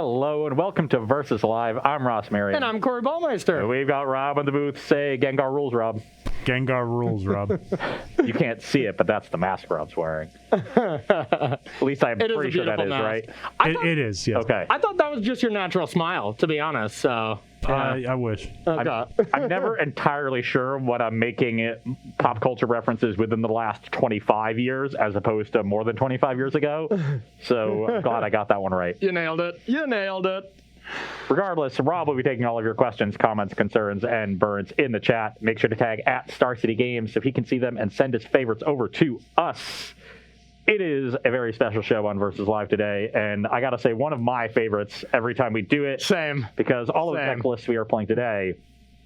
Hello and welcome to Versus Live. I'm Ross Marion. And I'm Corey Ballmeister. We've got Rob in the booth. Say Gengar rules, Rob. Gengar rules, Rob. You can't see it, but that's the mask Rob's wearing. At least I'm pretty sure that is, mask. right? It is, yes. Okay. I thought that was just your natural smile, to be honest. So I wish. I'm never entirely sure what I'm making it pop culture references within the last 25 years as opposed to more than 25 years ago. So I'm glad I got that one right. You nailed it. You nailed it. Regardless, Rob will be taking all of your questions, comments, concerns, and burns in the chat. Make sure to tag at Star City Games so he can see them and send his favorites over to us. It is a very special show on Versus Live today, and I gotta say, one of my favorites every time we do it. Same. Because all of the deck lists we are playing today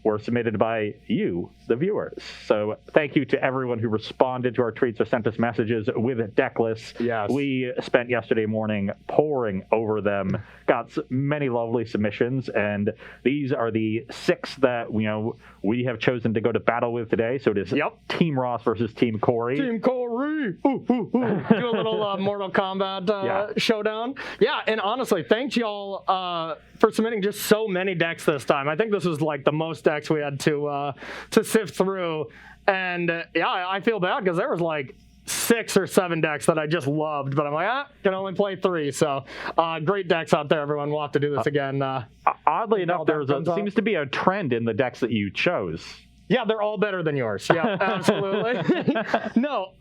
were submitted by you, the viewers. So thank you to everyone who responded to our tweets or sent us messages with deck lists. Yes. We spent yesterday morning poring over them, got many lovely submissions, and these are the 6 that we have chosen to go to battle with today. So it is Team Ross versus Team Corey. Team Corey. Ooh, ooh, ooh. Do a little Mortal Kombat showdown. Yeah, and honestly, thanks y'all for submitting just so many decks this time. I think this was like the most decks we had to sift through, and I feel bad because there was like 6 or 7 decks that I just loved, but I'm like, can only play 3. So great decks out there, everyone. We'll have to do this again. Oddly enough, there seems to be a trend in the decks that you chose. Yeah, they're all better than yours. Yeah, absolutely. No,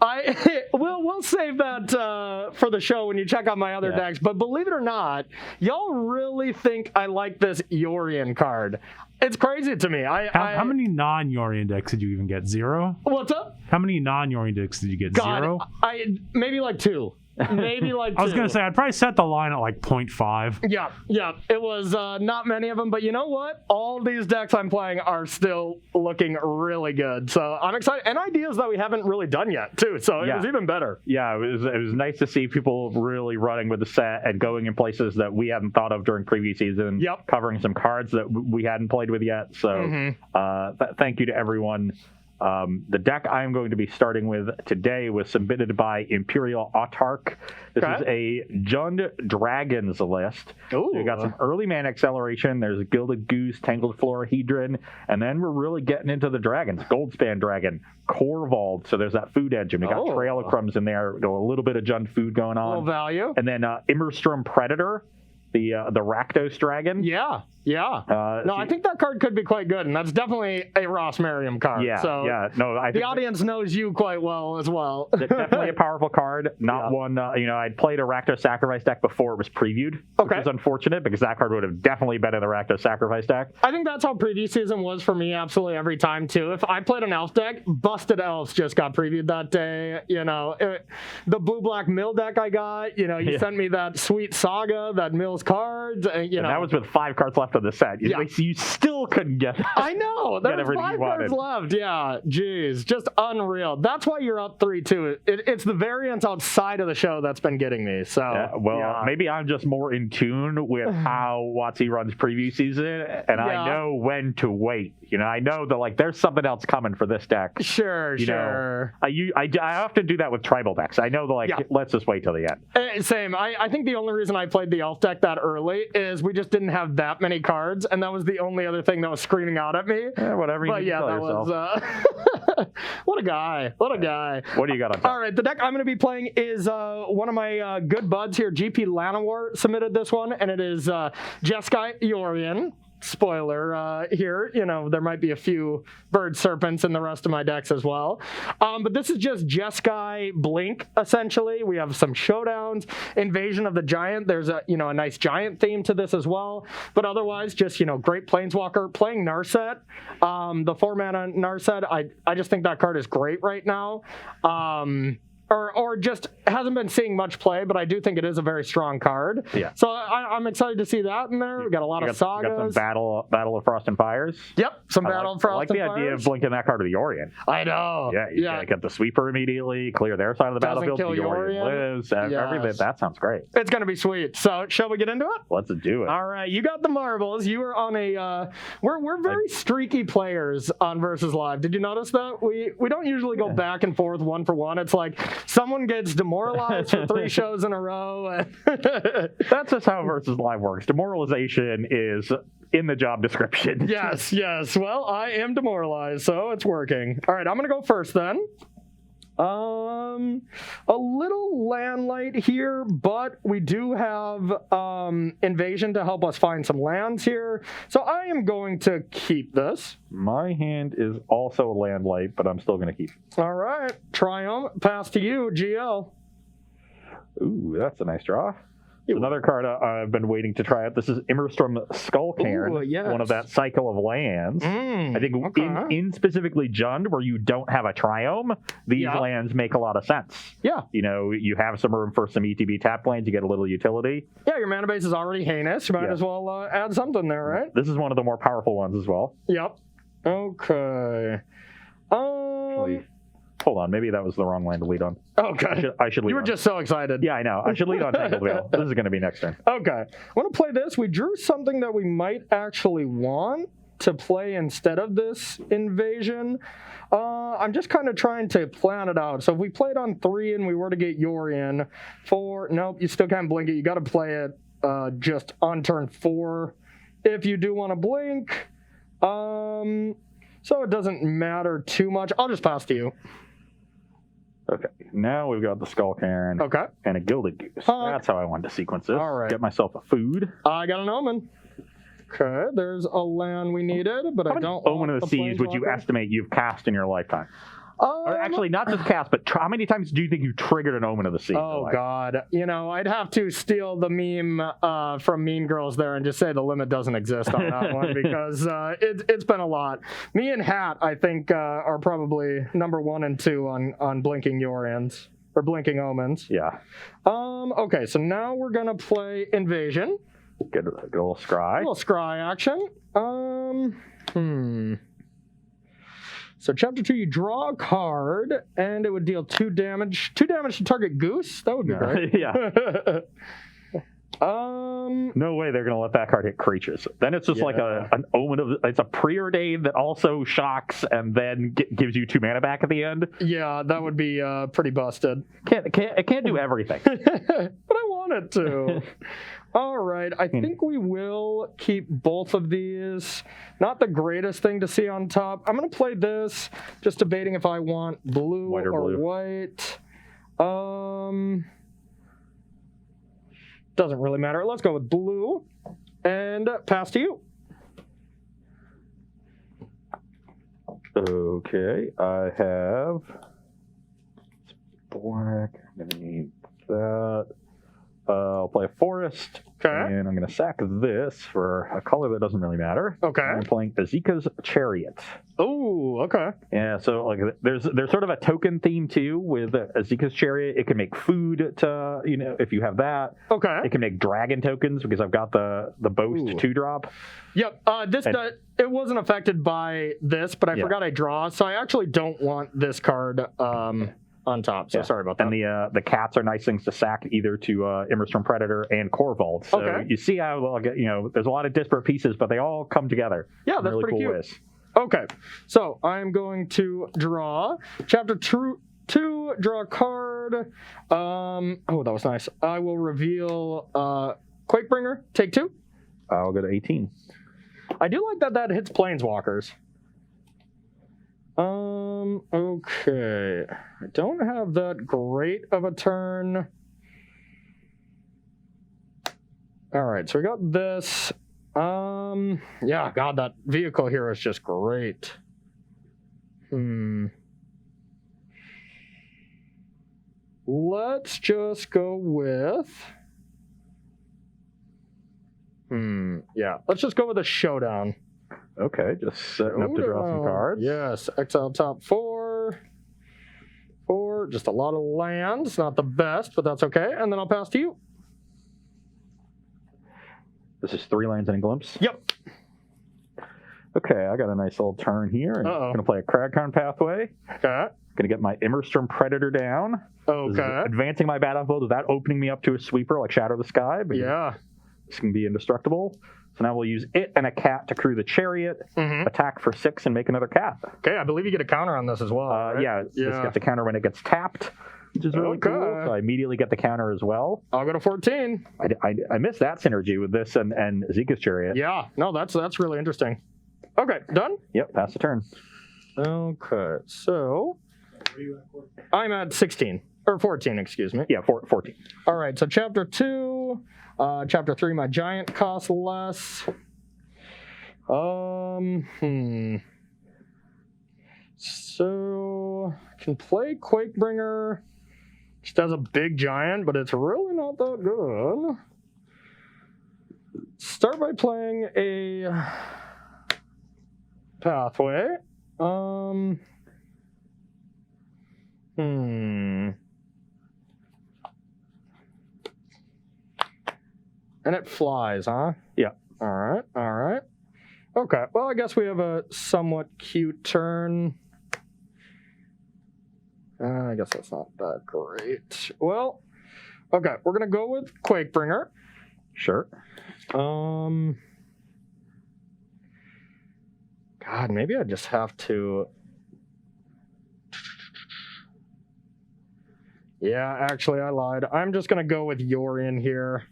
we'll save that for the show when you check out my other decks. But believe it or not, y'all really think I like this Yorion card. It's crazy to me. How many non-Yorion decks did you even get? 0? What's up? How many non-Yorion decks did you get? God, 0? Maybe like 2. Maybe like 2. I was going to say, I'd probably set the line at like 0.5. Yeah. It was not many of them, but you know what? All these decks I'm playing are still looking really good. So I'm excited. And ideas that we haven't really done yet, too. So it was even better. Yeah, it was nice to see people really running with the set and going in places that we hadn't thought of during preview season, covering some cards that we hadn't played with yet. So thank you to everyone. The deck I'm going to be starting with today was submitted by Imperial Autarch. This is a Jund Dragons list. So we got some early mana acceleration. There's a Gilded Goose, Tangled Florahedron, and then we're really getting into the dragons. Goldspan Dragon, Corvold, so there's that food engine. We got Trail of Crumbs in there, a little bit of Jund food going on. A little value. And then Immerstrom Predator, the Rakdos Dragon. Yeah. I think that card could be quite good, and that's definitely a Ross Merriam card. I think the audience knows you quite well as well. Definitely a powerful card. Not one. I'd played a Rakdos Sacrifice deck before it was previewed, which is unfortunate because that card would have definitely been in the Rakdos Sacrifice deck. I think that's how preview season was for me absolutely every time too. If I played an Elf deck, Busted Elves just got previewed that day. The blue-black mill deck I got. You sent me that sweet Saga, that Mills cards. And that was with 5 cards left of the set. You still couldn't get it. I know. There was 5 cards left. Yeah. Jeez. Just unreal. That's why you're up 3-2. It's the variance outside of the show that's been getting me. So maybe I'm just more in tune with how WotC runs preview season, and I know when to wait. I know that there's something else coming for this deck. Sure. I often do that with tribal decks. I know let's just wait till the end. Same. I think the only reason I played the Elf deck that early is we just didn't have that many cards, and that was the only other thing that was screaming out at me. Whatever you tell yourself. Was what a guy. What do you got on top? All right, the deck I'm going to be playing is one of my good buds here. GP Llanowar submitted this one, and it is Jeskai Yorion. Spoiler here, there might be a few bird serpents in the rest of my decks as well. But this is just Jeskai Blink, essentially. We have some showdowns, Invasion of the Giant. There's a nice giant theme to this as well. But otherwise, just, great Planeswalker. Playing Narset, the 4-mana Narset, I just think that card is great right now. Or just hasn't been seeing much play, but I do think it is a very strong card. Yeah. So I'm excited to see that in there. We got a lot of sagas. You got some Battle of Frost and Fires. Yep, some Battle of Frost and Fires. I like the idea of blinking that card to the Yorion. I know. Yeah, you get the sweeper immediately, clear their side of the battlefield. Kill Yorion lives. Everything. That sounds great. It's going to be sweet. So shall we get into it? Let's do it. All right, you got the marbles. You are on a. We're very streaky players on Versus Live. Did you notice that? We don't usually go back and forth 1 for 1. It's like someone gets demoralized for 3 shows in a row. And That's just how Versus Live works. Demoralization is in the job description. yes. Well, I am demoralized, so it's working. All right, I'm going to go first then. A little land light here, but we do have invasion to help us find some lands here. So I am going to keep this. My hand is also a land light, but I'm still going to keep it. All right, Triumph, pass to you, GL. Ooh, that's a nice draw. Another card I've been waiting to try out. This is Immerstrom Skullcairn, yes. one of that cycle of lands. I think in specifically Jund, where you don't have a Triome, these lands make a lot of sense. Yeah. You know, you have some room for some ETB tap lands, you get a little utility. Yeah, your mana base is already heinous. You might as well add something there, right? This is one of the more powerful ones as well. Yep. Okay. Hold on, maybe that was the wrong land to lead on. Okay. I should lead You were on. just so excited. Yeah, I know. I should lead on Tangled Veil. This is going to be next turn. Okay. I want to play this. We drew something that we might actually want to play instead of this invasion. I'm just kind of trying to plan it out. So if we played on 3 and we were to get Yorion, 4, nope, you still can't blink it. You got to play it just on turn 4 if you do want to blink. So it doesn't matter too much. I'll just pass to you. Okay, now we've got the Skullcairn and a Gilded Goose. That's how I wanted to sequence this. All right. Get myself a food. I got an Omen. Okay, there's a land we needed, but I don't Omen of the Seas would you estimate you've cast in your lifetime? Or actually, not just cast, but how many times do you think you triggered an Omen of the Sea? Oh, God. You know, I'd have to steal the meme from Mean Girls there and just say the limit doesn't exist on that one because it's been a lot. Me and Hat, I think, are probably number 1 and 2 on blinking Yorions, or blinking Omens. Yeah. Okay, so now we're going to play Invasion. Get a little scry. A little scry action. So chapter 2, you draw a card, and it would deal 2 damage. 2 damage to target Goose. That would be great. Yeah. No way they're going to let that card hit creatures. Then it's just like an Omen of... It's a preordained that also shocks and then gives you 2 mana back at the end. Yeah, that would be pretty busted. It can't do everything. But I want it to. All right, I think we will keep both of these. Not the greatest thing to see on top. I'm going to play this, just debating if I want blue or white. Doesn't really matter. Let's go with blue and pass to you. Okay, I have black. I'm going to need that. I'll play a forest. Okay. And I'm going to sack this for a color that doesn't really matter. Okay. I'm playing Azika's Chariot. Oh, okay. Yeah, so like there's sort of a token theme too with Azika's Chariot. It can make food to, you know, if you have that. Okay. It can make dragon tokens because I've got the Boast 2-drop. Yep. It wasn't affected by this, but I forgot I draw, so I actually don't want this card on top. So sorry about that. And the cats are nice things to sack either to Immerstrom Predator and Corvold. So you see how there's a lot of disparate pieces, but they all come together. Yeah, that's really pretty cool cute. ways. Okay, so I'm going to draw chapter 2. Draw a card. Oh, that was nice. I will reveal Quakebringer. Take 2. I'll go to 18. I do like that hits Planeswalkers. Okay. I don't have that great of a turn. All right, so we got this. Yeah, God, that vehicle here is just great. Let's just go with... Yeah, let's just go with a showdown. Okay, just setting up to draw some cards. Yes, exile top 4. Just a lot of lands. Not the best, but that's okay. And then I'll pass to you. This is 3 lands and a glimpse? Yep. Okay, I got a nice little turn here. I'm going to play a Cragcarn Pathway. Okay. Going to get my Immerstrom Predator down. Okay. Advancing my battlefield without opening me up to a sweeper like Shadow the Sky. But this can be indestructible. So now we'll use it and a cat to crew the Chariot, attack for 6, and make another cat. Okay, I believe you get a counter on this as well. Right? Yeah, this gets a counter when it gets tapped. which is really cool. So I immediately get the counter as well. I'll go to 14. I missed that synergy with this and Zika's Chariot. Yeah, no, that's really interesting. Okay, done? Yep, pass the turn. Okay, so I'm at 16. Or 14, excuse me. Yeah, 14. All right, so Chapter 2. Chapter 3, my giant costs less. So, I can play Quakebringer. Just has a big giant, but it's really not that good. Start by playing a Pathway. And it flies, huh? Yeah. All right. Okay, well, I guess we have a somewhat cute turn. I guess that's not that great. Well, okay, we're going to go with Quakebringer. Sure. God, maybe I just have to... Yeah, actually, I lied. I'm just going to go with Yorion here.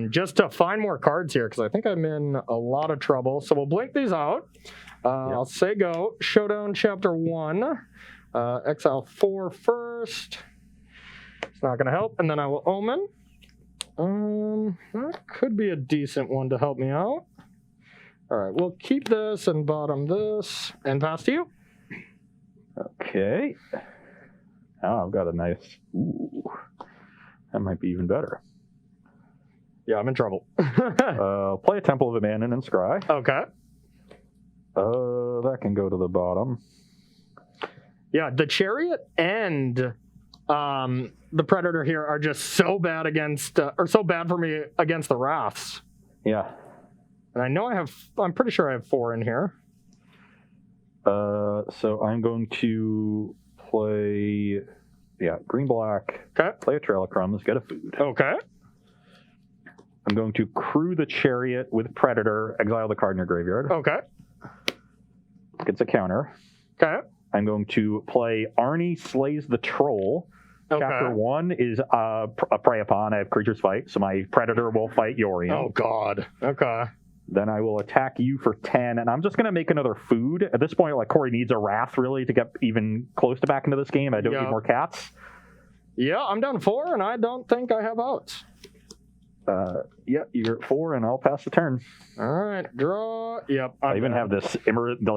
Just to find more cards here, because I think I'm in a lot of trouble. So we'll blink these out. I'll say go. Showdown Chapter 1. Exile 4 first. It's not going to help. And then I will Omen. That could be a decent one to help me out. All right, we'll keep this and bottom this. And pass to you. Okay. Oh, I've got a nice... Ooh. That might be even better. Yeah, I'm in trouble. Play a Temple of Abandon and Scry. Okay. That can go to the bottom. Yeah, the Chariot and the Predator here are just so bad against, or so bad for me against the Wraths. Yeah. And I know I'm pretty sure I have 4 in here. So I'm going to play, green-black. Okay. Play a Trail of Crumbs, get a food. Okay. I'm going to crew the Chariot with Predator, exile the card in your graveyard. Okay. Gets a counter. Okay. I'm going to play Arnie Slays the Troll. Okay. Chapter 1 is a Prey Upon. I have Creatures Fight, so my Predator will fight Yorion. Oh, God. Okay. Then I will attack you for 10, and I'm just going to make another food. At this point, Corey needs a Wrath, really, to get even close to back into this game. I don't need more cats. Yeah, I'm down 4, and I don't think I have outs. You're at 4, and I'll pass the turn. All right, draw. Yep. I even have this,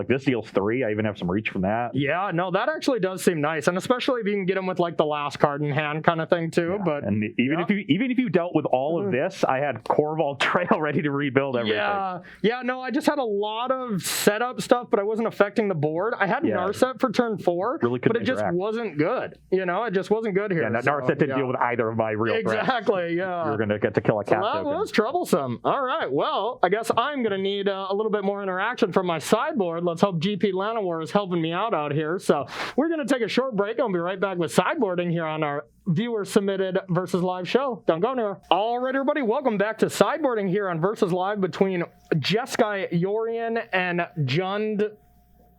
this deals 3. I even have some reach from that. Yeah, no, that actually does seem nice, and especially if you can get them with the last card in hand kind of thing too. Yeah. But and even if you dealt with all of this, I had Corval Trail ready to rebuild everything. Yeah, no, I just had a lot of setup stuff, but I wasn't affecting the board. I had Narset for turn 4, really but it just wasn't good. It just wasn't good here. Yeah, Narset didn't deal with either of my real threats. Exactly. Yeah, you're gonna get to kill a cat. So that was troublesome. All right, well, I guess I'm going to need a little bit more interaction from my sideboard. Let's hope GP Llanowar is helping me out here. So we're going to take a short break. I'll be right back with sideboarding here on our viewer-submitted Versus Live show. Don't go anywhere. All right, everybody, welcome back to sideboarding here on Versus Live between Jeskai Yorion and Jund...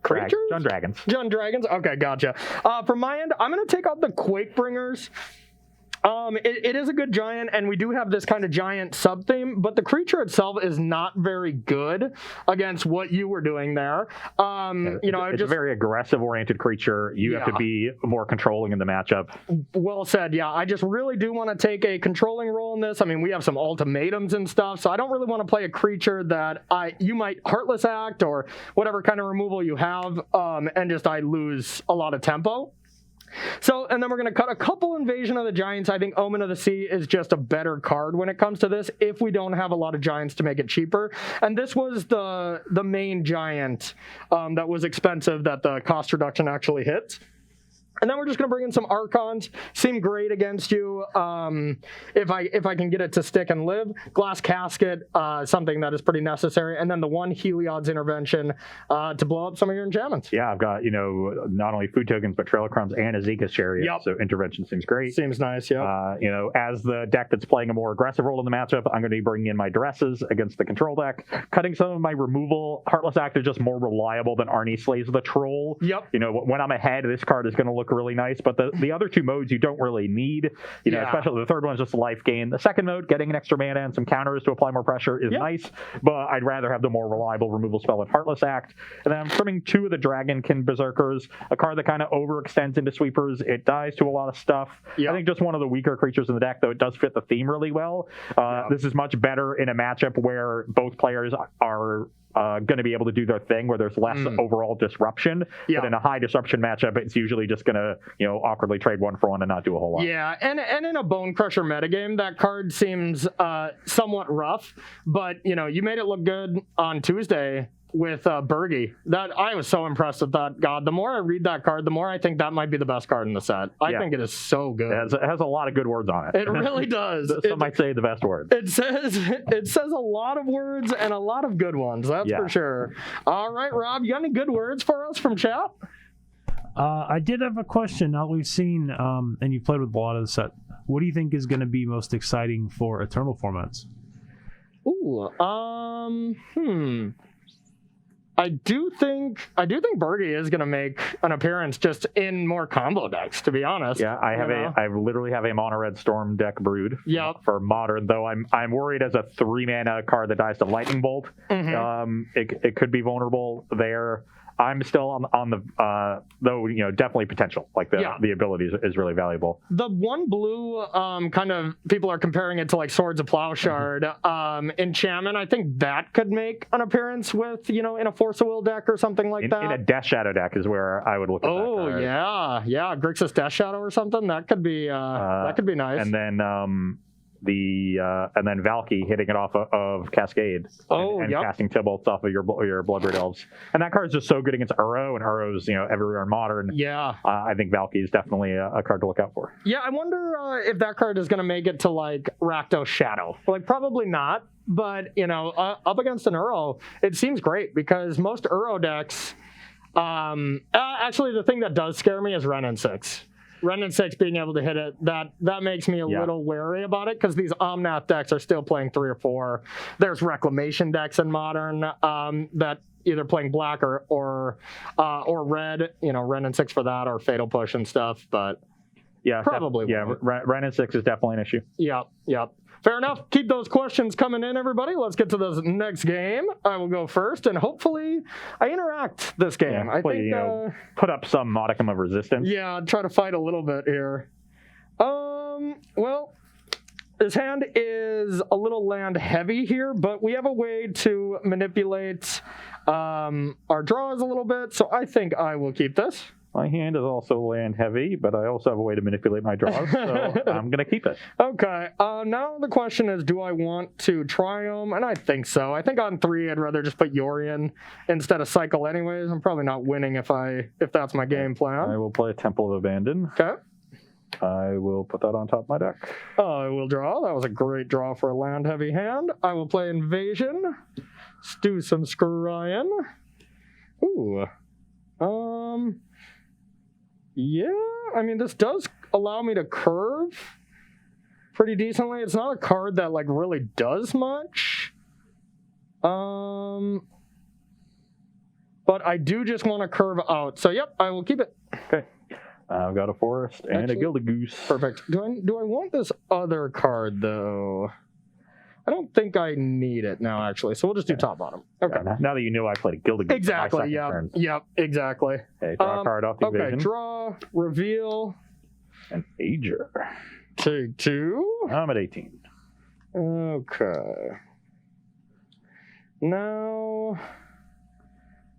Creatures? Jund Dragons. Jund Dragons? Okay, gotcha. From my end, I'm going to take out the Quakebringers. It is a good giant, and we do have this kind of giant sub-theme, but the creature itself is not very good against what you were doing there. It's a very aggressive-oriented creature. You have to be more controlling in the matchup. Well said, yeah. I just really do want to take a controlling role in this. I mean, we have some ultimatums and stuff, so I don't really want to play a creature that you might Heartless Act or whatever kind of removal you have, and just I lose a lot of tempo. So, and then we're going to cut a couple Invasion of the Giants. I think Omen of the Sea is just a better card when it comes to this if we don't have a lot of giants to make it cheaper. And this was the main giant that was expensive that the cost reduction actually hits. And then we're just going to bring in some Archons. Seem great against you if I can get it to stick and live. Glass Casket, something that is pretty necessary. And then the one Heliod's Intervention to blow up some of your enchantments. Yeah, I've got, not only food tokens, but Trail of Crumbs and Azeka's Chariot. Yep. So Intervention seems great. Seems nice, yeah. As the deck that's playing a more aggressive role in the matchup, I'm going to be bringing in my Dresses against the control deck, cutting some of my removal. Heartless Act is just more reliable than Arnie Slays the Troll. Yep. When I'm ahead, this card is going to look look really nice. But the other two modes you don't really need. You know, especially the third one's just a life gain. The second mode, getting an extra mana and some counters to apply more pressure is nice, but I'd rather have the more reliable removal spell with Heartless Act. And then I'm trimming 2 of the Dragonkin Berserkers, a card that kind of overextends into sweepers. It dies to a lot of stuff. I think just one of the weaker creatures in the deck, though it does fit the theme really well. This is much better in a matchup where both players are going to be able to do their thing, where there's less overall disruption. But in a high disruption matchup, it's usually just going to, awkwardly trade 1 for 1 and not do a whole lot. Yeah, and in a Bone Crusher metagame, that card seems somewhat rough, but, you made it look good on Tuesday with Bergie. That I was so impressed with that. God, the more I read that card, the more I think that might be the best card in the set. I think it is so good. It has a lot of good words on it. It really does. Some might say the best words. It says a lot of words and a lot of good ones. That's for sure. All right, Rob, you got any good words for us from chat? I did have a question. Now we've seen, and you played with a lot of the set. What do you think is going to be most exciting for Eternal formats? Ooh, I do think Bergie is going to make an appearance just in more combo decks, to be honest. Yeah, I literally have a mono red Storm deck brewed for modern, though I'm worried as a 3-mana card that dies to Lightning Bolt. It could be vulnerable there. I'm still on the though definitely potential. Like the ability is really valuable. The 1 blue kind of people are comparing it to like Swords of Plowshard. Enchantment, I think that could make an appearance with in a Force of Will deck or something like that. In a Death Shadow deck is where I would look at that card. yeah, Grixis Death Shadow or something that could be nice. And then and then Valky hitting it off of Cascade and casting Tybalts off of your Bloodbraid Elves. And that card is just so good against Uro, and Uro's everywhere in Modern. I think Valky is definitely a card to look out for. Yeah, I wonder if that card is going to make it to like Rakdos Shadow. Like probably not, but up against an Uro, it seems great because most Uro decks. Actually, the thing that does scare me is Renin 6. Renin 6 being able to hit it, that makes me a little wary about it because these Omnath decks are still playing 3 or 4. There's Reclamation decks in Modern that either playing black or red, Renin 6 for that or Fatal Push and stuff, but probably. Renin 6 is definitely an issue. Yep. Fair enough. Keep those questions coming in, everybody. Let's get to this next game. I will go first, and hopefully I interact this game. I think put up some modicum of resistance. Yeah, try to fight a little bit here. Well, this hand is a little land heavy here, but we have a way to manipulate our draws a little bit, so I think I will keep this. My hand is also land heavy, but I also have a way to manipulate my draws, so I'm going to keep it. Okay. Now the question is, do I want to Triome? And I think so. I think on 3, I'd rather just put Yorion instead of Cycle anyways. I'm probably not winning if that's my game plan. I will play Temple of Abandon. Okay. I will put that on top of my deck. I will draw. That was a great draw for a land-heavy hand. I will play Invasion. Let's do some Scryan. Ooh. Yeah, I mean, this does allow me to curve pretty decently. It's not a card that, really does much. But I do just want to curve out. So, yep, I will keep it. Okay. I've got a Forest and a Gilded Goose. Perfect. Do I want this other card, though? I don't think I need it now, actually. So we'll just do top-bottom. Okay. Now that you know I played a Gilded Goose. Exactly, Yep, exactly. Okay, draw a card off the Invasion. Okay, draw, reveal. An Ager. Take 2. I'm at 18. Okay. Now,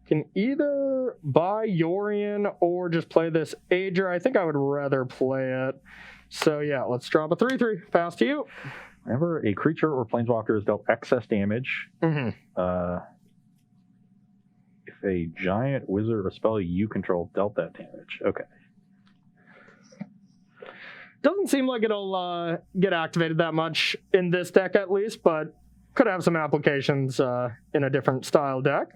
can either buy Yorion or just play this Ager. I think I would rather play it. So, yeah, let's drop a 3/3. Pass to you. Whenever a creature or planeswalker is dealt excess damage, if a giant wizard or spell you control dealt that damage. Okay. Doesn't seem like it'll get activated that much in this deck at least, but could have some applications in a different style deck.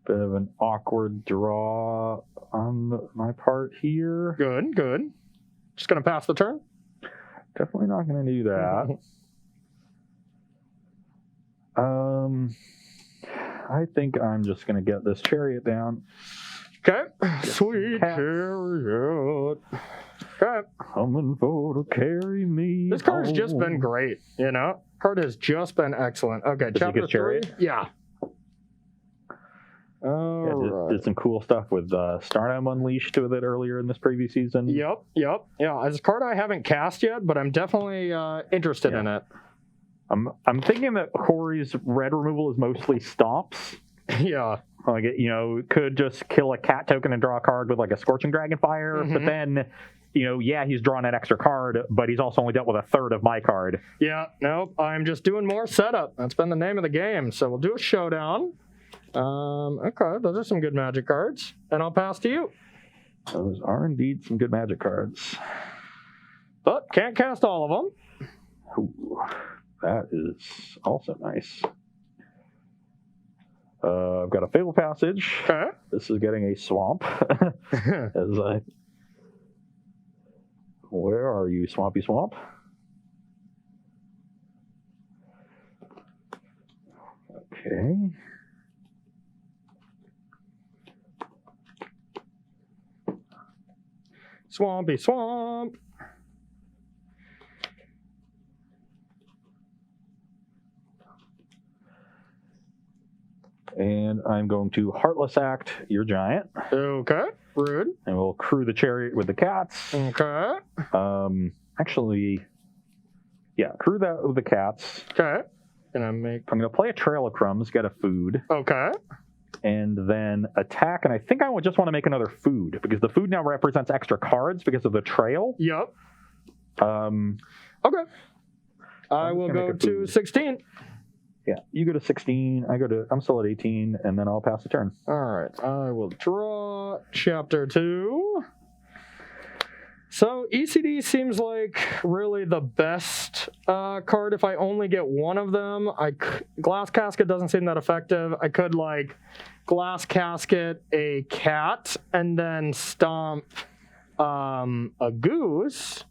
Bit of an awkward draw on my part here. Good. Just gonna pass the turn? Definitely not gonna do that. I think I'm just gonna get this chariot down. Okay. Sweet chariot. Okay. Coming for to carry me. This card's just home. been great, you know? Card has just been excellent. Okay, chapter 3. Chariot? Yeah. Did some cool stuff with Stardom Unleashed with it earlier in this previous season. Yep. Yeah, it's a card I haven't cast yet, but I'm definitely interested in it. I'm thinking that Hori's red removal is mostly stomps. Yeah. Like, it could just kill a cat token and draw a card with like a Scorching Dragonfire, but then, he's drawn an extra card, but he's also only dealt with a third of my card. Yeah, nope, I'm just doing more setup. That's been the name of the game. So we'll do a showdown. Okay, those are some good Magic cards, and I'll pass to you. Those are indeed some good Magic cards. But can't cast all of them. Ooh, that is also nice. I've got a Fable Passage. Okay. This is getting a swamp. Where are you, Swampy Swamp? Okay. Swampy Swamp. And I'm going to Heartless Act your giant. Okay, rude. And we'll crew the chariot with the cats. Okay. Crew that with the cats. Okay. I'm going to play a Trail of Crumbs, get a food. Okay. And then attack, and I think I just want to make another food, because the food now represents extra cards because of the trail. Yep. Okay. I will go to 16. Yeah, you go to 16, I'm still at 18, and then I'll pass the turn. All right, I will draw chapter 2. So ECD seems like really the best card if I only get one of them. Glass Casket doesn't seem that effective. I could Glass Casket a cat and then stomp a goose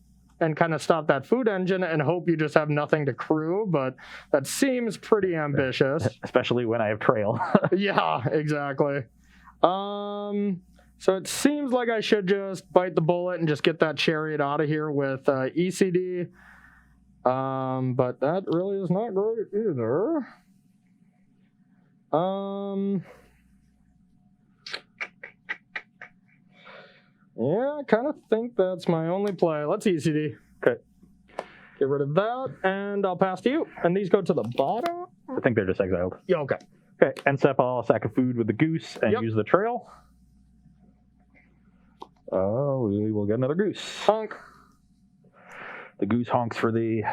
and kind of stop that food engine and hope you just have nothing to crew, but that seems pretty ambitious. Especially when I have trail. Yeah, exactly. So it seems like I should just bite the bullet and just get that chariot out of here with ECD. But that really is not great either. Yeah, I kind of think that's my only play. Let's ECD. Okay. Get rid of that, and I'll pass to you. And these go to the bottom? I think they're just exiled. Yeah, okay. Okay, and step I'll sack of food with the goose and use the trail. Oh, we will get another goose. Honk. The goose honks for thee.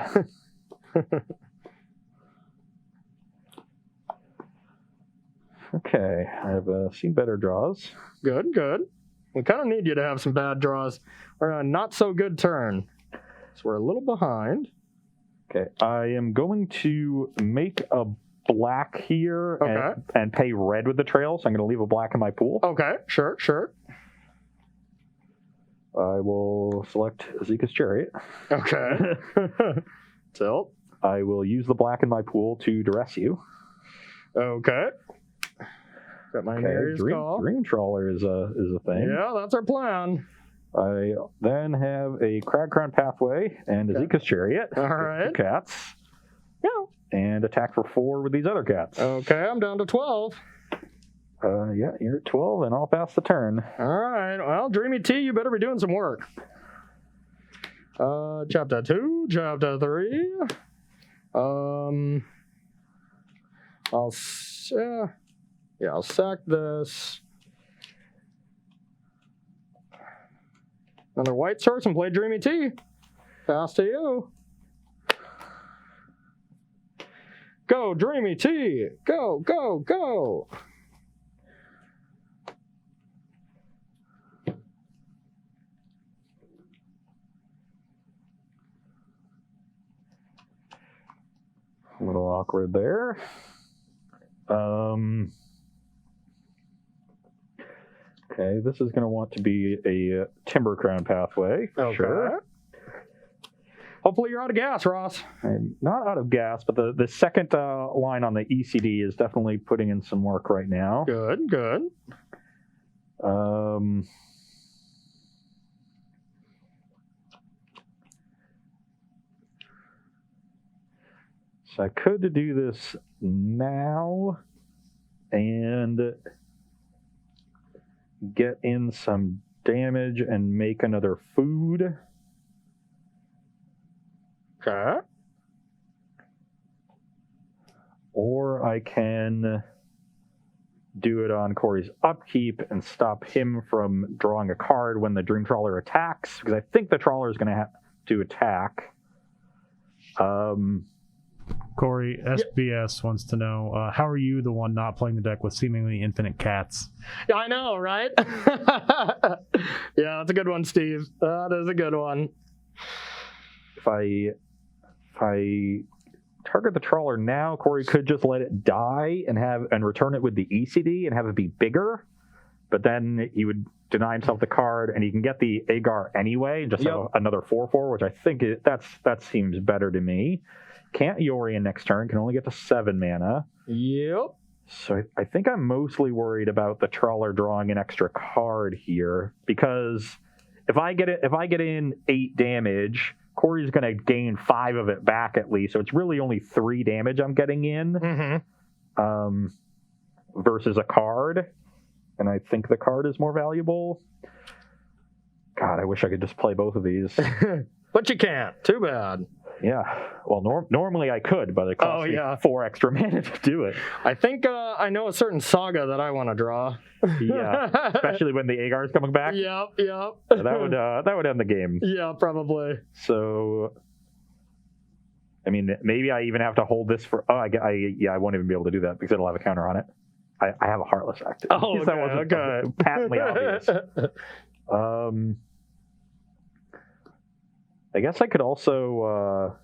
Okay, I've seen better draws. Good, good. We kind of need you to have some bad draws. We're on a not so good turn. So we're a little behind. Okay, I am going to make a black here and pay red with the trail, so I'm going to leave a black in my pool. Okay, sure, sure. I will select Azeka's Chariot. Okay. Tilt. I will use the black in my pool to duress you. Okay. Got my Dream Trawler is a thing. Yeah, that's our plan. I then have a Crag Crown Pathway and Azeka's Chariot. All right. 2 cats. Yeah. And attack for 4 with these other cats. Okay, I'm down to 12. Yeah, you're at 12, and I'll pass the turn. All right. Well, Dreamy T, you better be doing some work. Chapter 2, chapter 3. I'll sack this. Another white source and play Dreamy T. Pass to you. Go, Dreamy T. Go, go, go. A little awkward there. Okay, this is going to want to be a Timber Crown Pathway. Okay. Sure. Hopefully you're out of gas, Ross. I'm not out of gas, but the second line on the ECD is definitely putting in some work right now. Good, good. So I could do this now and get in some damage and make another food. Okay. Or I can do it on Corey's upkeep and stop him from drawing a card when the Dream Trawler attacks, because I think the Trawler is going to have to attack. Corey, SBS wants to know, how are you the one not playing the deck with seemingly infinite cats? Yeah, I know, right? Yeah, that's a good one, Steve. That is a good one. If I target the Trawler now, Corey could just let it die and return it with the ECD and have it be bigger, but then he would deny himself the card, and he can get the Agar anyway, and just have another 4/4, which I think that seems better to me. Can't Yorion next turn, can only get to 7 mana. Yep. So I think I'm mostly worried about the Trawler drawing an extra card here, because if I get in 8 damage, Corey's going to gain 5 of it back at least, so it's really only 3 damage I'm getting in, versus a card, and I think the card is more valuable. God, I wish I could just play both of these. But you can't. Too bad. Yeah. Well, normally I could, but it costs me 4 extra mana to do it. I think I know a certain saga that I want to draw. Yeah, especially when the Agar is coming back. Yep. That would end the game. Yeah, probably. So, I mean, maybe I even have to hold this for. I won't even be able to do that because it'll have a counter on it. I have a Heartless active. Oh, okay, that wasn't patently obvious. I guess I could also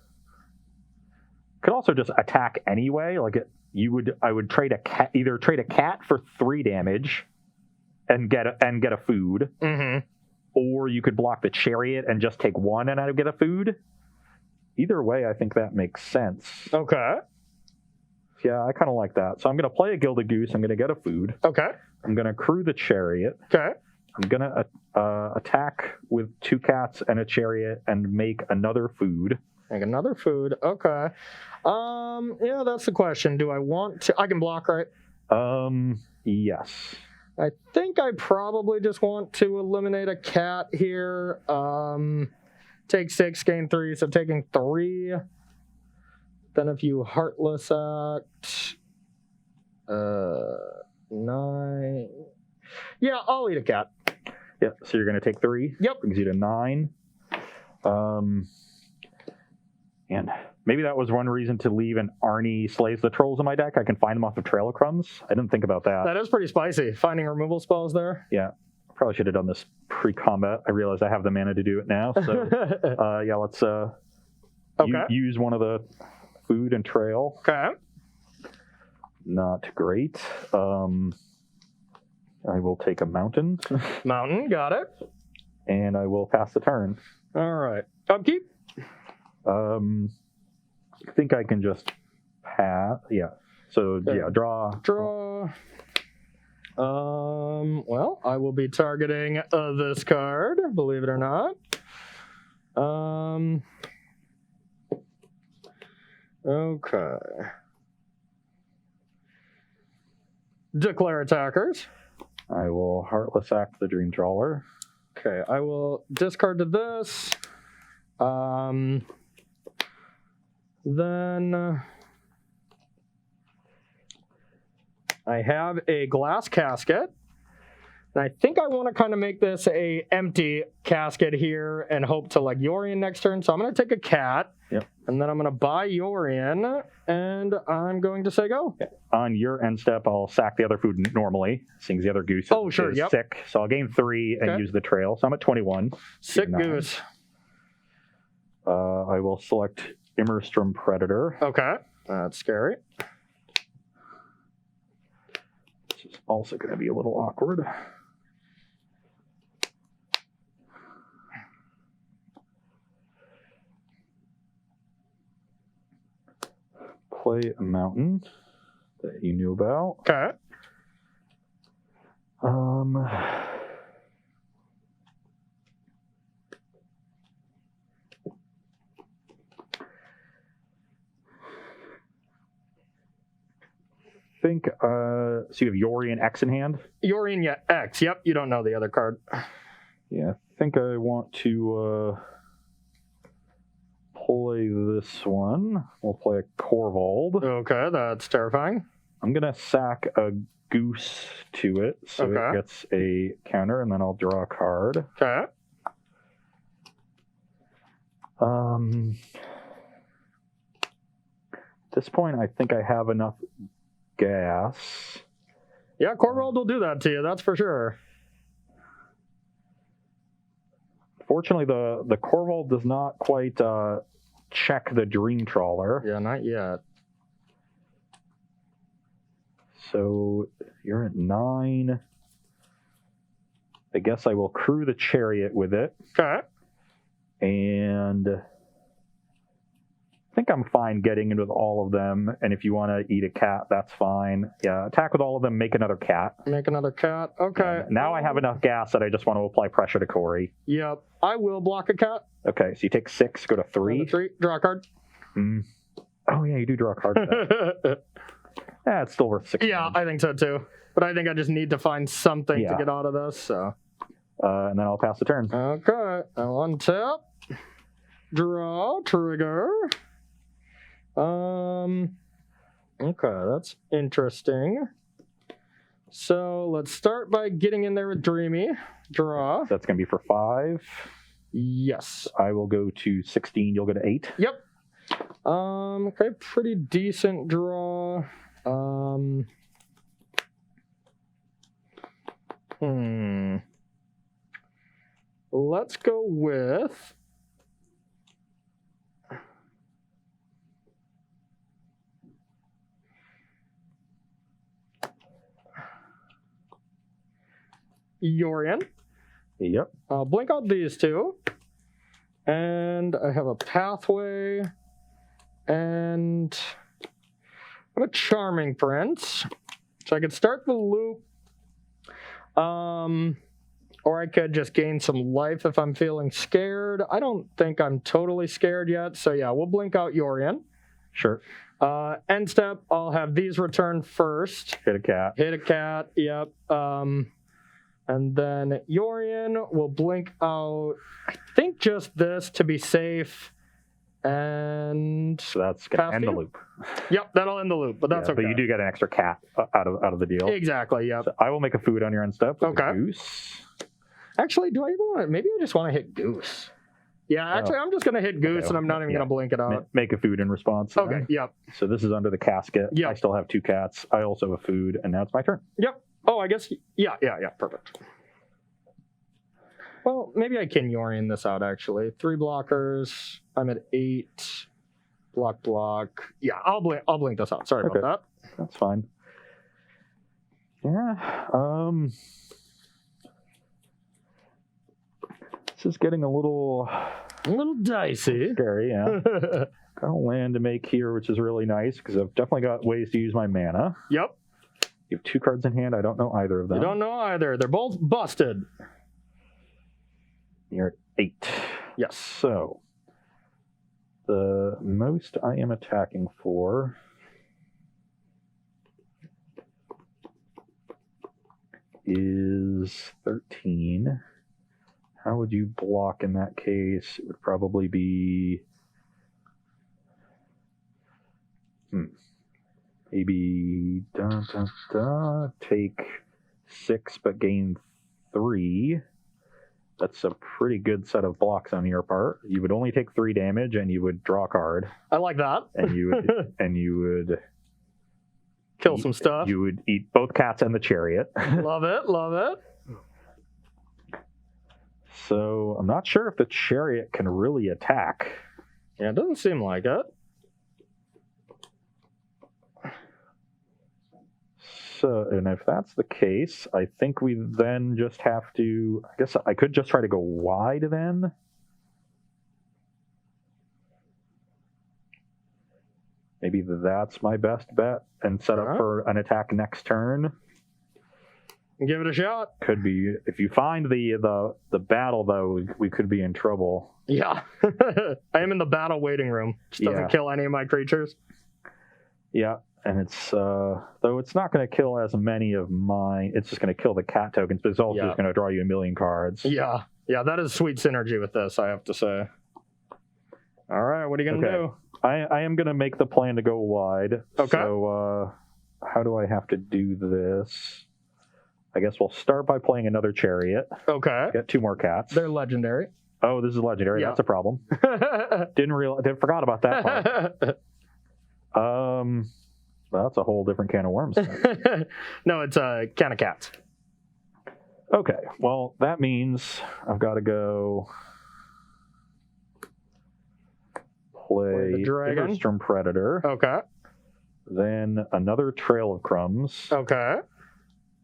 just attack anyway. I would trade a cat, either trade a cat for 3 damage and get a food, or you could block the Chariot and just take 1 and I'd get a food. Either way, I think that makes sense. Okay. Yeah, I kind of like that. So I'm going to play a Gilded Goose. I'm going to get a food. Okay. I'm going to crew the Chariot. Okay. I'm going to attack with 2 cats and a Chariot and make another food. Make another food. Okay. Yeah, that's the question. Do I want to... I can block, right? Yes. I think I probably just want to eliminate a cat here. Take 6, gain 3, so taking 3. Then if you Heartless Act... 9... Yeah, I'll eat a cat. Yeah, so you're going to take 3. Yep. Brings you to 9. And maybe that was one reason to leave an Arnie Slays the Trolls in my deck. I can find them off of Trail of Crumbs. I didn't think about that. That is pretty spicy. Finding removal spells there. Yeah. Probably should have done this pre-combat. I realize I have the mana to do it now. So, yeah, let's use one of the food and trail. Okay. Not great. I will take a mountain. Mountain, got it. And I will pass the turn. All right. Upkeep? I think I can just pass. Yeah. So, yeah, draw. Draw. Well, I will be targeting this card, believe it or not. Okay. Declare attackers. I will Heartless Act the Dream Trawler. Okay, I will discard to this. Then I have a Glass Casket. And I think I want to kind of make this a empty casket here and hope to Yorion next turn. So I'm going to take a cat. Yep. And then I'm going to buy Yorion, and I'm going to say go. Okay. On your end step, I'll sack the other food normally, seeing the other goose is sick. So I'll gain 3 and use the trail. So I'm at 21. Sick goose. I will select Immerstrom Predator. Okay. That's scary. This is also going to be a little awkward. play a mountain that you knew about. Okay. Think so you have Yorion X in hand? Yorion, yeah, X. Yep, you don't know the other card. Yeah, I think I want to play this one. We'll play a Corvold. Okay, that's terrifying. I'm going to sack a Goose to it, so it gets a counter, and then I'll draw a card. Okay. At this point, I think I have enough gas. Yeah, Corvold will do that to you, that's for sure. Fortunately, the Corvold does not quite check the Dream Trawler. Yeah, not yet. So you're at 9. I guess I will crew the Chariot with it. Okay. And I think I'm fine getting in with all of them. And if you want to eat a cat, that's fine. Yeah, attack with all of them, make another cat. Make another cat. Okay. And now I have enough gas that I just want to apply pressure to Corey. Yep. I will block a cat. Okay, so you take 6, go to 3. 3, draw a card. Oh, yeah, you do draw a card. Yeah, it's still worth 6. Yeah, I think so too. But I think I just need to find something to get out of this. So. And then I'll pass the turn. Okay. I'll untap. Draw. Trigger. Okay, that's interesting. So let's start by getting in there with Dreamy. Draw. That's going to be for 5. Yes. I will go to 16. You'll go to 8. Yep. Okay, pretty decent draw. Let's go with Yorion. Yep. I'll blink out these two. And I have a pathway. And I have a Charming Prince. So I could start the loop. Or I could just gain some life if I'm feeling scared. I don't think I'm totally scared yet. So yeah, we'll blink out Yorion. Sure. End step, I'll have these return first. Hit a cat. Hit a cat, yep. And then Yorion will blink out, I think just this to be safe. And so that's going to end the loop. Yep, that'll end the loop, but that's okay. But you do get an extra cat out of the deal. Exactly, yep. So I will make a food on your end step. Okay. Goose. Actually, do I even want to, maybe I just want to hit Goose. Yeah, actually, I'm just going to hit Goose, and I'm not even going to blink it out. Make a food in response. Okay, yep. So this is under the casket. Yep. I still have 2 cats. I also have food, and now it's my turn. Yep. Oh, I guess, yeah, perfect. Well, maybe I can Yorion this out, actually. 3 blockers. I'm at 8. Block. Yeah, I'll blink this out. Sorry about that. That's fine. Yeah. This is getting a little dicey. Scary, yeah. Got a land to make here, which is really nice, because I've definitely got ways to use my mana. Yep. You have 2 cards in hand. I don't know either of them. You don't know either. They're both busted. You're at 8. Yes. So, the most I am attacking for is 13. How would you block in that case? It would probably be maybe take 6 but gain 3. That's a pretty good set of blocks on your part. You would only take 3 damage, and you would draw a card. I like that. And you would kill some stuff. You would eat both cats and the chariot. Love it. So I'm not sure if the chariot can really attack. Yeah, it doesn't seem like it. So, and if that's the case, I think we then just have to, I guess I could just try to go wide then. maybe that's my best bet and set up for an attack next turn. Give it a shot. Could be. If you find the battle, though, we could be in trouble. Yeah. I am in the battle waiting room. Just doesn't kill any of my creatures. Yeah, and it's though it's not going to kill as many of mine. It's just going to kill the cat tokens, but it's also just going to draw you a million cards. Yeah, that is sweet synergy with this, I have to say. All right, what are you going to do? I am going to make the plan to go wide. Okay. So how do I have to do this? I guess we'll start by playing another chariot. Okay. Get 2 more cats. They're legendary. Oh, this is legendary. Yeah. That's a problem. Forgot about that part. Well, that's a whole different can of worms. No, it's a can of cats. Okay. Well, that means I've got to go play the dragon. Everstrom Predator. Okay. Then another Trail of Crumbs. Okay.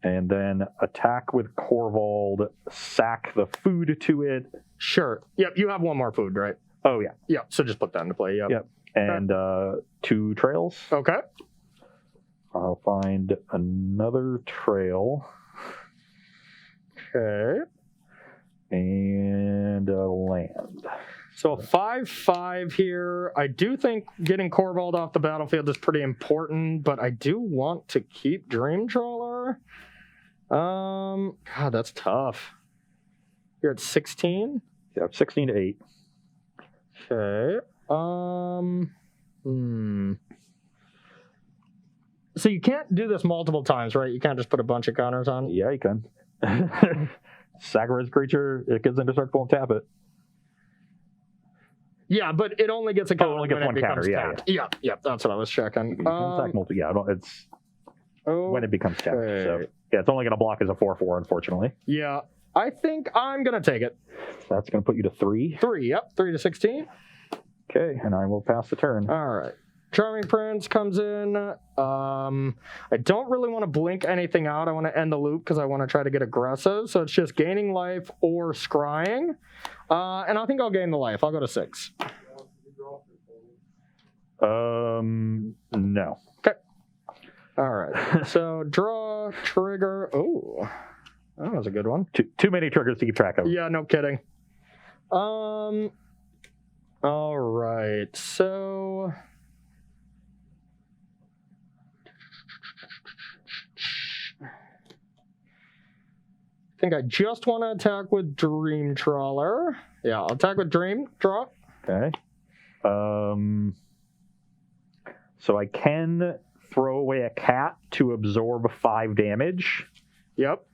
And then attack with Corvold, sack the food to it. Sure. Yep, you have 1 more food, right? Oh, yeah. Yep, so just put that into play, Yep. And 2 trails. Okay. I'll find another trail. Okay. And a land. So a 5/5 here. I do think getting Corvold off the battlefield is pretty important, but I do want to keep Dream Trawler. God, that's tough. You're at 16? Yeah, 16 to 8. Okay. So you can't do this multiple times, right? You can't just put a bunch of counters on? Yeah, you can. Sacrifice creature, it gets into circle and tap it. Yeah, but it only gets a counter only gets when one it becomes counter, tapped. Yeah, that's what I was checking. You can sack multi, it's when it becomes tapped. Okay. So yeah, it's only going to block as a 4/4, unfortunately. Yeah, I think I'm going to take it. That's going to put you to 3. 3, yep, 3 to 16. Okay, and I will pass the turn. All right. Charming Prince comes in. I don't really want to blink anything out. I want to end the loop because I want to try to get aggressive. So it's just gaining life or scrying. And I think I'll gain the life. I'll go to 6. No. Okay. All right. So draw, trigger. Oh, that was a good one. Too many triggers to keep track of. Yeah, no kidding. All right. So I think I just want to attack with Dream Trawler. Yeah, I'll attack with Dream. Draw. Okay. So I can throw away a cat to absorb 5 damage. Yep.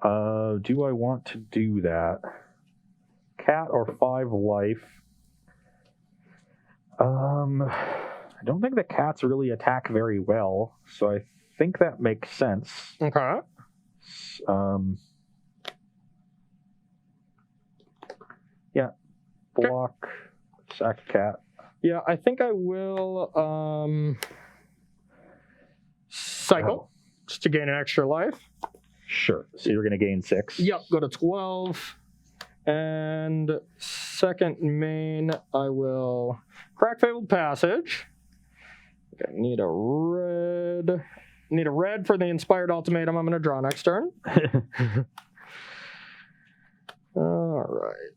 Do I want to do that? Cat or 5 life? I don't think the cats really attack very well, so I think that makes sense. Okay. Yeah. Block, sack cat. Yeah, I think I will cycle just to gain an extra life. Sure. So you're going to gain 6. Yep, go to 12. And second main, I will crack Fabled Passage. Okay, need a red for the Inspired Ultimatum. I'm going to draw next turn. All right.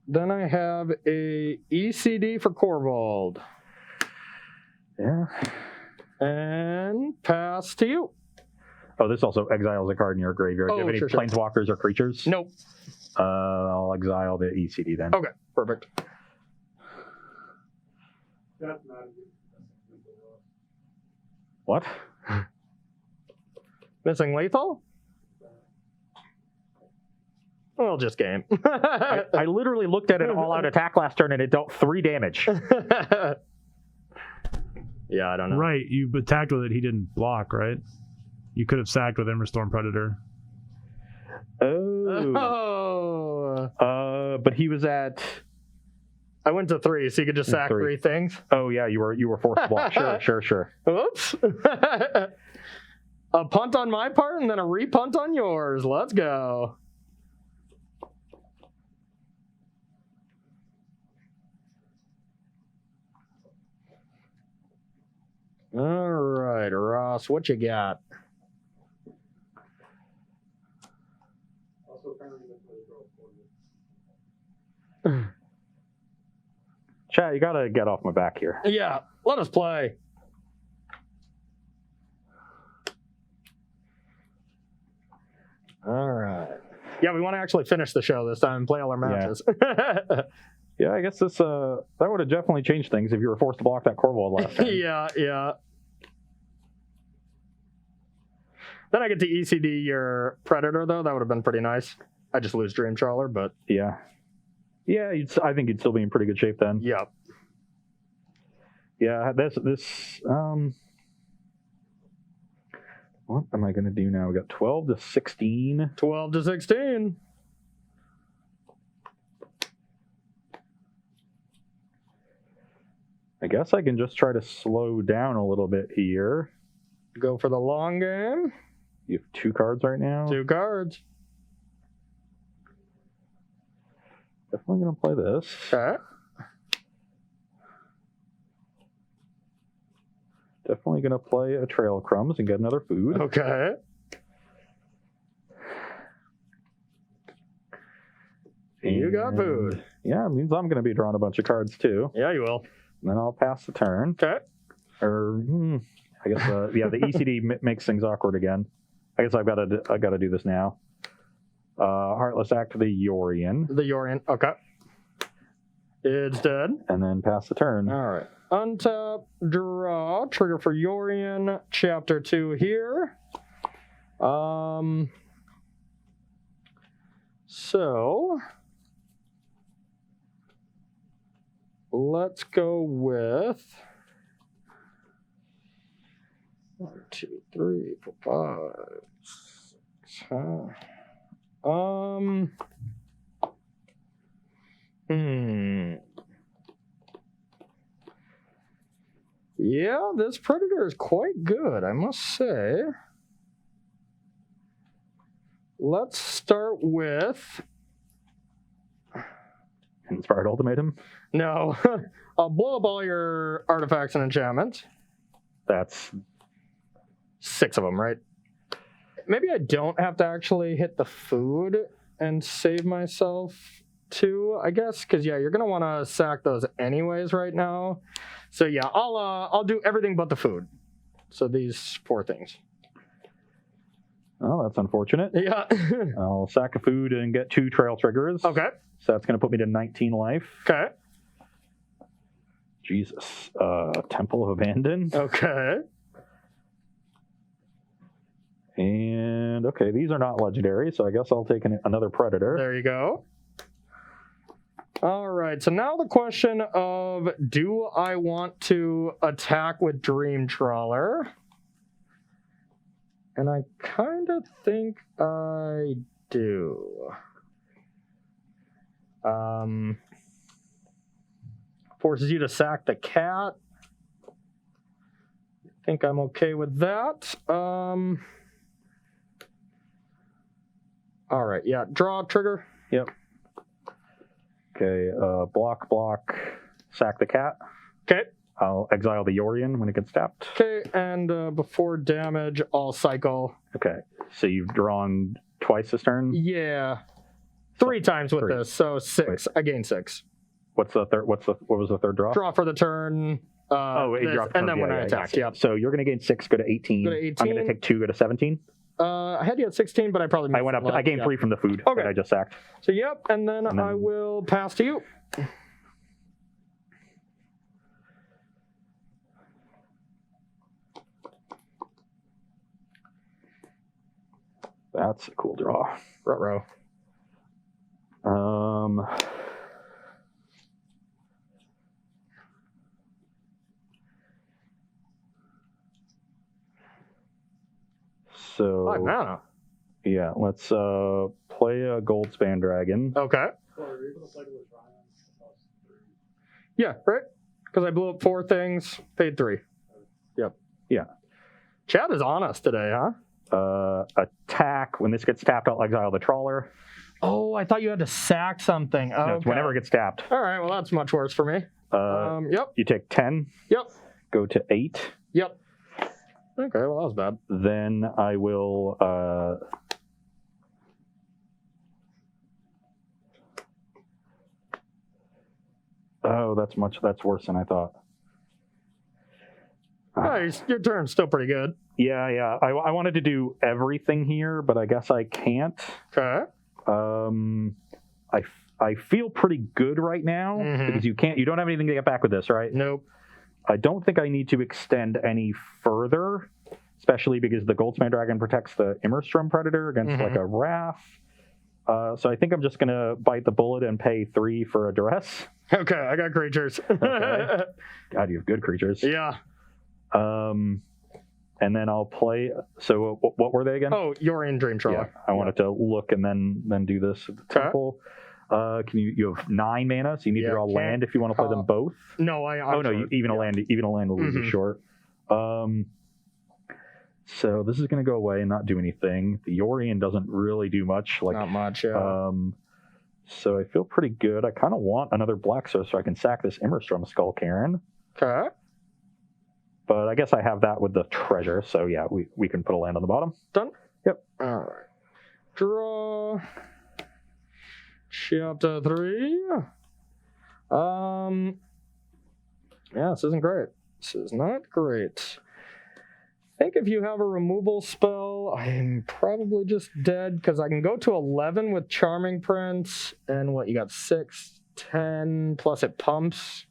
Then I have a ECD for Corvold. Yeah. And pass to you. Oh, this also exiles a card in your graveyard. Do you have any planeswalkers or creatures? Nope. I'll exile the ECD then. Okay, perfect. What? Missing lethal? Well, just game. I literally looked at an all-out attack last turn and it dealt 3 damage. Yeah, I don't know. Right, you attacked with it, he didn't block, right? You could have sacked with Emberstorm Predator. Oh. But he was at... I went to 3, so you could just sack 3 things. Oh, yeah, you were forced to block. Sure. Oops. A punt on my part and then a repunt on yours. Let's go. All right, Ross, what you got? Chat, you gotta get off my back here. Yeah, let us play. All right. Yeah, we want to actually finish the show this time and play all our matches. Yeah, I guess this that would have definitely changed things if you were forced to block that Corvold last time. Yeah. Then I get to ECD your Predator, though. That would have been pretty nice. I just lose Dream Trawler, but... Yeah, I think you'd still be in pretty good shape then. Yep. Yeah, what am I going to do now? We got 12 to 16. 12 to 16. I guess I can just try to slow down a little bit here. Go for the long game. You have 2 cards right now. 2 cards. Definitely going to play this. Okay. Definitely going to play a Trail of Crumbs and get another food. Okay. You got food. Yeah, it means I'm going to be drawing a bunch of cards too. Yeah, you will. And then I'll pass the turn. Okay. Or I guess the ECD makes things awkward again. I guess I got to do this now. Heartless Act to the Yorion. The Yorion. Okay. It's dead. And then pass the turn. All right. Untap, draw, trigger for Yorion, chapter 2 here. So let's go with 1, 2, 3, 4, 5, 6. Yeah, this Predator is quite good, I must say. Let's start with... Inspired Ultimatum? No. I'll blow up all your artifacts and enchantments. That's 6 of them, right? Maybe I don't have to actually hit the food and save myself 2, I guess, because yeah, you're gonna want to sack those anyways right now. So yeah, I'll do everything but the food. So these 4 things. Oh, that's unfortunate. Yeah. I'll sack a food and get 2 trail triggers. Okay. So that's going to put me to 19 life. Okay. Jesus. Temple of Abandon. Okay. And, okay, these are not legendary, so I guess I'll take another Predator. There you go. All right, so now the question of, do I want to attack with Dream Trawler? And I kind of think I do. Forces you to sack the cat. I think I'm okay with that. All right, yeah, draw, trigger. Yep. Okay, block, sack the cat. Okay. I'll exile the Yorion when it gets tapped. Okay, and before damage, I'll cycle. Okay, so you've drawn twice this turn? Yeah. 3 times with 3. this, so 6. Wait. I gain 6. What's the third? What was the third draw? Draw for the turn. You this, dropped and then when I attack, yeah. So you're going to gain 6, go to 18. Go to 18. I'm going to take 2, go to 17. I had you at 16, but I probably missed I went up. left, I gained 3 from the food Okay. that I just sacked. So yep, and then I will pass to you. That's a cool draw. Ruh-roh. So 5 mana. yeah, let's play a Goldspan Dragon. Okay. Yeah, right? Because I blew up 4 things, paid 3. Yep. Yeah. Chad is on us today, huh? Attack. When this gets tapped, I'll exile the Trawler. Oh, I thought you had to sack something. Oh, No, it's whenever it gets tapped. All right, well, that's much worse for me. Yep. You take 10. Yep. Go to 8. Yep. Okay, well, that was bad. Then I will... Oh, that's worse than I thought. Nice. Your turn's still pretty good. Yeah. I wanted to do everything here, but I guess I can't. Okay. I feel pretty good right now because you don't have anything to get back with this, right? Nope. I don't think I need to extend any further, especially because the Goldspan Dragon protects the Immerstrom Predator against like a Wrath. So I think I'm just gonna bite the bullet and pay 3 for a duress. Okay, I got creatures. Okay. God, you have good creatures. Yeah. And then I'll play. So what were they again? Oh, you're in Dream Trawler. Yeah, I wanted to look and then do this at the temple. You have 9 mana, so you need to draw land if you want to play them both. No, even a land will lose you short. So this is going to go away and not do anything. The Yorion doesn't really do much. Not much. Yeah. So I feel pretty good. I kind of want another black so I can sack this Immerstrom Skull Karen. Okay. But I guess I have that with the treasure, so yeah, we can put a land on the bottom. Done? Yep. All right. Draw. Chapter 3. Yeah, this isn't great. This is not great. I think if you have a removal spell, I'm probably just dead because I can go to 11 with Charming Prince, and what, you got 6, 10, plus it pumps.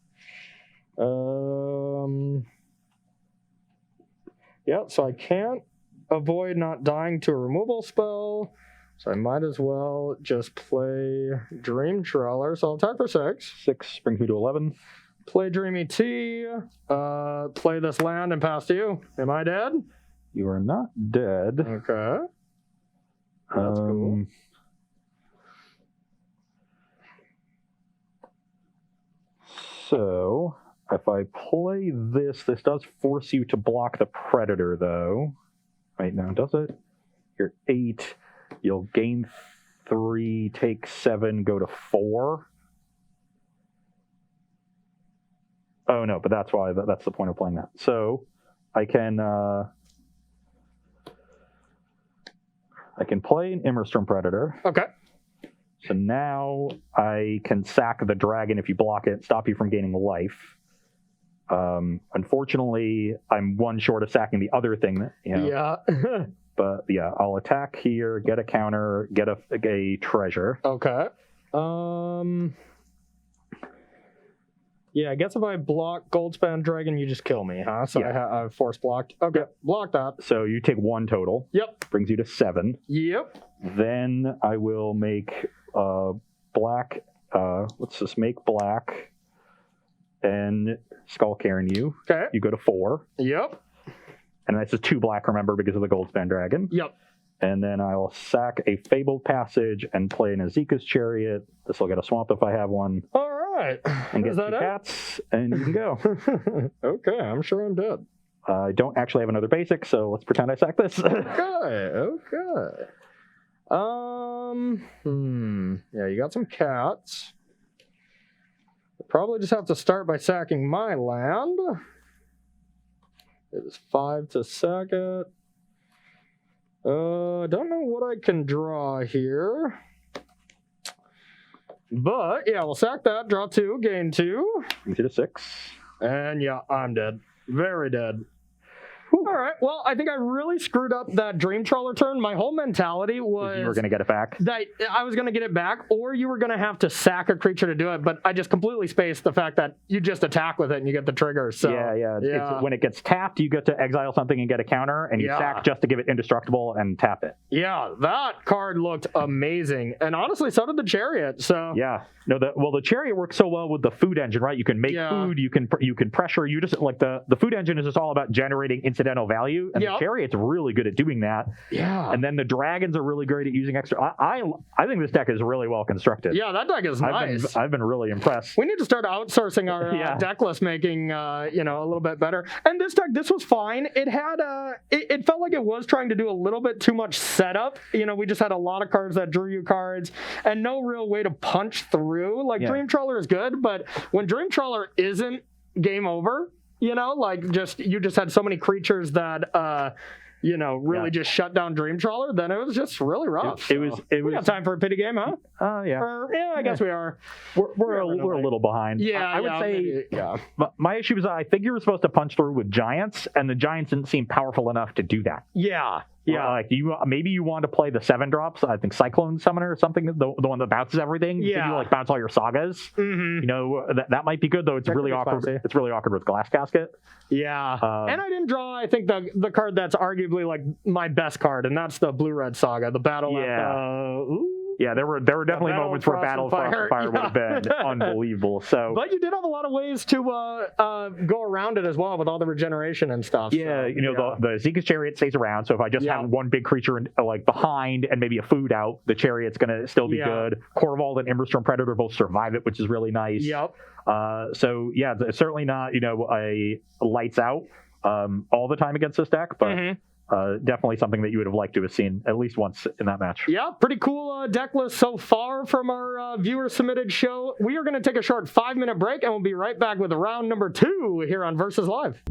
Yeah, so I can't avoid not dying to a removal spell, so I might as well just play Dream Trawler. So I'll attack for 6. 6 brings me to 11. Play Dreamy Tea. Play this land and pass to you. Am I dead? You are not dead. Okay. That's cool. So, if I play this does force you to block the Predator, though. Right now, does it? You're 8. You'll gain 3, take 7, go to 4. Oh, no, but that's the point of playing that. So, I can play an Immerstrom Predator. Okay. So now I can sack the dragon if you block it, stop you from gaining life. Unfortunately, I'm 1 short of sacking the other thing. Yeah. But yeah, I'll attack here, get a counter, get a treasure. Okay. Yeah, I guess if I block Goldspan Dragon, you just kill me, huh? So yeah. I force blocked. Okay, block that. So you take 1 total. Yep. Brings you to 7. Yep. Then I will make black. Let's just make black and Skull Karen you. Okay. You go to 4. Yep. And that's just 2 black, remember, because of the Goldspan Dragon. Yep. And then I will sack a Fabled Passage and play an Azika's Chariot. This will get a swamp if I have one. All right. And Is get 2 that cats, and you can go. Okay, I'm sure I'm dead. I don't actually have another basic, so let's pretend I sack this. Okay. Yeah, you got some cats. Probably just have to start by sacking my land. It is 5 to sack it. Don't know what I can draw here. But, yeah, we'll sack that, draw 2, gain 2. Brings you to 6. And, yeah, I'm dead. Very dead. All right, well, I think I really screwed up that Dream Trawler turn. My whole mentality was... You were going to get it back? That I was going to get it back, or you were going to have to sack a creature to do it, but I just completely spaced the fact that you just attack with it and you get the trigger. So Yeah. It's, when it gets tapped, you get to exile something and get a counter, and you sack just to give it indestructible and tap it. Yeah, that card looked amazing. And honestly, so did the Chariot. So yeah. No, the Chariot works so well with the food engine, right? You can make food, you can pressure, you just like the food engine is just all about generating incidental value, and the Chariot's really good at doing that. Yeah. And then the dragons are really great at using extra. I think this deck is really well constructed. Yeah, that deck is nice. I've been really impressed. We need to start outsourcing our deck list making a little bit better. And this deck, this was fine. It had it felt like it was trying to do a little bit too much setup. We just had a lot of cards that drew you cards and no real way to punch through. Like Dream Trawler is good, but when Dream Trawler isn't game over, you know, like you just had so many creatures that really just shut down Dream Trawler, then it was just really rough. It was. We got time for a pity game, huh? Yeah. I guess we are. We're a little behind. Yeah, I would say. Maybe, my issue is I think you were supposed to punch through with giants, and the giants didn't seem powerful enough to do that. Yeah. Like maybe you want to play the 7-drops. I think Cyclone Summoner or something, the one that bounces everything. Yeah. You like bounce all your sagas. Mm-hmm. You know that might be good, though. It's That really could be awkward. spicy. It's really awkward with Glass Casket. Yeah. And I didn't draw, I think, the card that's arguably like my best card, and that's the Blue-Red Saga, the battle Yeah, there were definitely moments where Battle of Frost and Fire would have been unbelievable. So, but you did have a lot of ways to go around it as well with all the regeneration and stuff. Yeah, so, the Zeke's Chariot stays around. So if I just have one big creature like behind and maybe a food out, the Chariot's gonna still be good. Corvold and Emberstorm Predator both survive it, which is really nice. Yep. So yeah, it's certainly not a lights out all the time against this deck, but. Definitely something that you would have liked to have seen at least once in that match. Yeah, pretty cool deck list so far from our viewer-submitted show. We are going to take a short 5-minute break, and we'll be right back with round number 2 here on Versus Live.